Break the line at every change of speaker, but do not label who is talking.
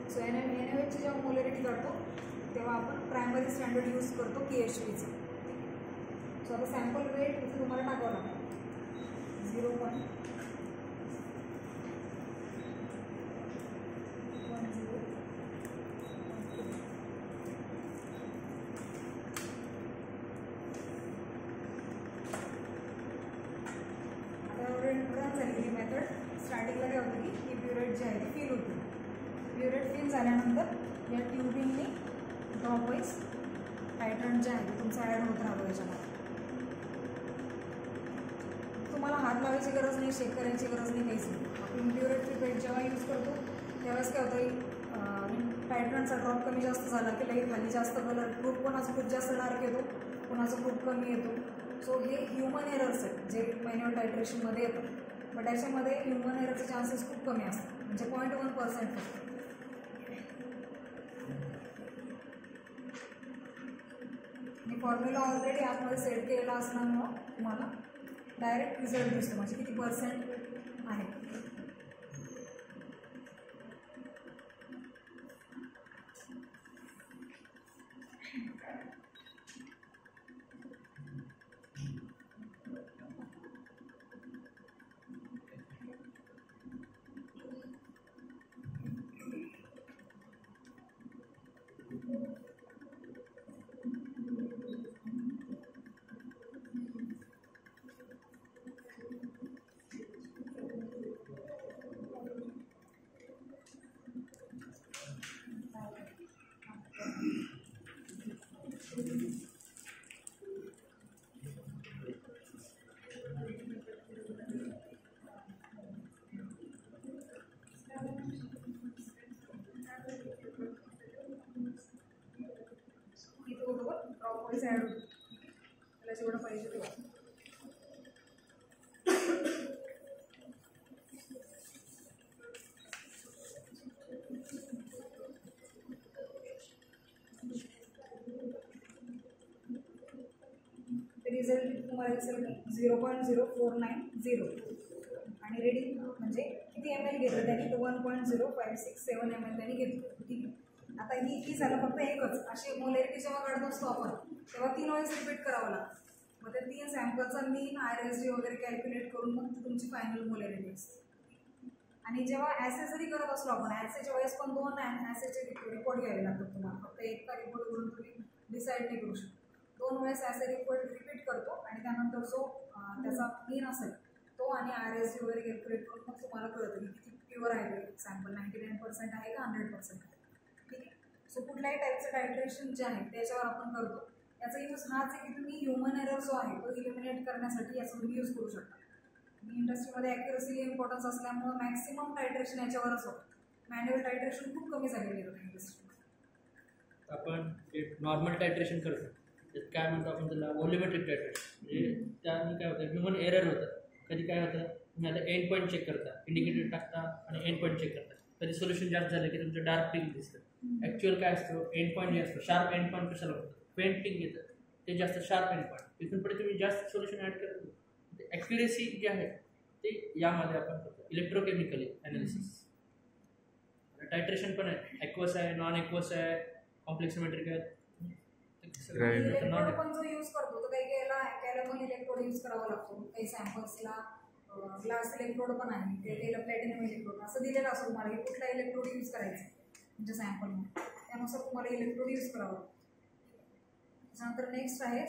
So NaOH जेव्हा molarity करतो तेव्हा आपण प्रायमरी स्टँडर्ड यूज करतो KHPचं. सो आता सॅम्पल वेट इथे तुम्हाला टाकावं लागतं 0.10. रन झालेली मेथड स्टार्टिंगला काय होतं की ब्युरेट जे आहे ते फिल होते. ब्युरेट फिल झाल्यानंतर या ट्यूबिंगने ड्रॉप वाईज टायट्रंट जे आहे तुमचं ॲड होत राहतो याच्यामध्ये. तुम्हाला हात लावायची गरज नाही, शेक करायची गरज नाही, काहीच नाही. आपण ब्युरेट प्रिपेड जेव्हा यूज करतो त्यावेळेस काय होतं टायट्रंटचा ड्रॉप कमी जास्त झाला की लई खाली जास्त कलर खूप कोणाचा खूप जास्त डार्क येतो, कोणाचा खूप कमी येतो. सो हे ह्युमन एरर्स आहेत जे मॅन्युअल टायट्रेशनमध्ये येतात. बट याच्यामध्ये ह्युमन एररचे चान्सेस खूप कमी असतात, म्हणजे 0.1% फक्त. मी फॉर्म्युला ऑलरेडी आतमध्ये सेट केलेला असल्यामुळं तुम्हाला डायरेक्ट रिझल्ट दिसतो म्हणजे किती % आहे. ॲड होतो त्याला जेवढं पाहिजे तेवढं. रिझल्ट तुम्हाला दिसेल 0.0490 आणि रेडिंग म्हणजे किती ml घेतलं त्यांनी तर 1.0567 ml त्यांनी घेतलं. ठीक आहे. आता ही झालं फक्त एकच. अशी मोलॅरिटी जेव्हा काढत असतो आपण तेव्हा 3 वेळेस रिपीट करावं लागतं. मग त्या 3 सॅम्पलचा मीन RSG वगैरे कॅल्क्युलेट करून मग तुमची फायनल मोलॅरिटी असते. आणि जेव्हा ॲसे जरी करत असलो आपण ॲसेच्या वेळेस पण 2 ॲसेचे रिपोर्ट घ्यावे लागतात तुम्हाला. फक्त एक रिपोर्ट करून तुम्ही डिसाईड नाही करू शकता. 2 वेळेस ॲसे रिपोर्ट रिपीट करतो आणि त्यानंतर जो त्याचा मीन असेल तो आणि RSG वगैरे कॅल्क्युलेट करून मग तुम्हाला कळतं की किती प्युअर आहे सॅम्पल, 99% आहे का 100% आहे. ठीक आहे. सो कुठल्याही टाईपचं टायट्रेशन जे आहे त्याच्यावर आपण करतो. याचा यूज हाच आहे की तुम्ही ह्युमन एरर जो आहे तो इलिमिनेट करण्यासाठी याचा तुम्ही यूज करू शकता. इंडस्ट्रीमध्ये ॲक्युरसी इम्पॉर्टन्स असल्यामुळे मॅक्सिमम टायट्रेशन याच्यावरच होतं. मॅन्युअल टायट्रेशन खूप कमी झालेली आहे इंडस्ट्रीमध्ये.
आपण जे नॉर्मल टायट्रेशन करतो त्यात काय म्हणतो आपण त्याला व्हॉल्युमेट्रिक टायट्रेशन. म्हणजे त्याने काय होतं ह्युमन एरर होतं. कधी काय होतं तुम्ही आता एंड पॉईंट चेक करता, इंडिकेटर टाकता आणि एंड पॉईंट चेक करता. कधी सोल्युशन जास्त झालं की तुमचं डार्क पिंक दिसतं. ॲक्च्युअल काय असतं एंड पॉईंट जे असतं शार्प एंड पॉईंट कशाला होतं फेंट पिंक येतं ते जास्त शार्प एंड पॉईंट. तिथून पुढे तुम्ही जास्त सोल्युशन ॲड करतो. ॲक्युरेसी जी आहे ते यामध्ये आपण करतो इलेक्ट्रोकेमिकली ॲनालिसिस. टायट्रेशन पण आहे, ॲक्वस आहे, नॉन ॲक्वस आहे, कॉम्प्लेक्सोमेट्रिक आहे.
इलेक्ट्रोड पण जो यूज करतो तर काही काहीला पण इलेक्ट्रोड यूज करावा लागतो. काही सॅम्पल्सला ग्लास इलेक्ट्रोड पण आहे, काही प्लॅटिनम इलेक्ट्रोड असं दिलेलं असतो तुम्हाला की कुठला इलेक्ट्रोड यूज करायचं तुमच्या सॅम्पलमध्ये. त्यानुसार तुम्हाला इलेक्ट्रोड यूज करावं लागतं. त्यानंतर नेक्स्ट आहे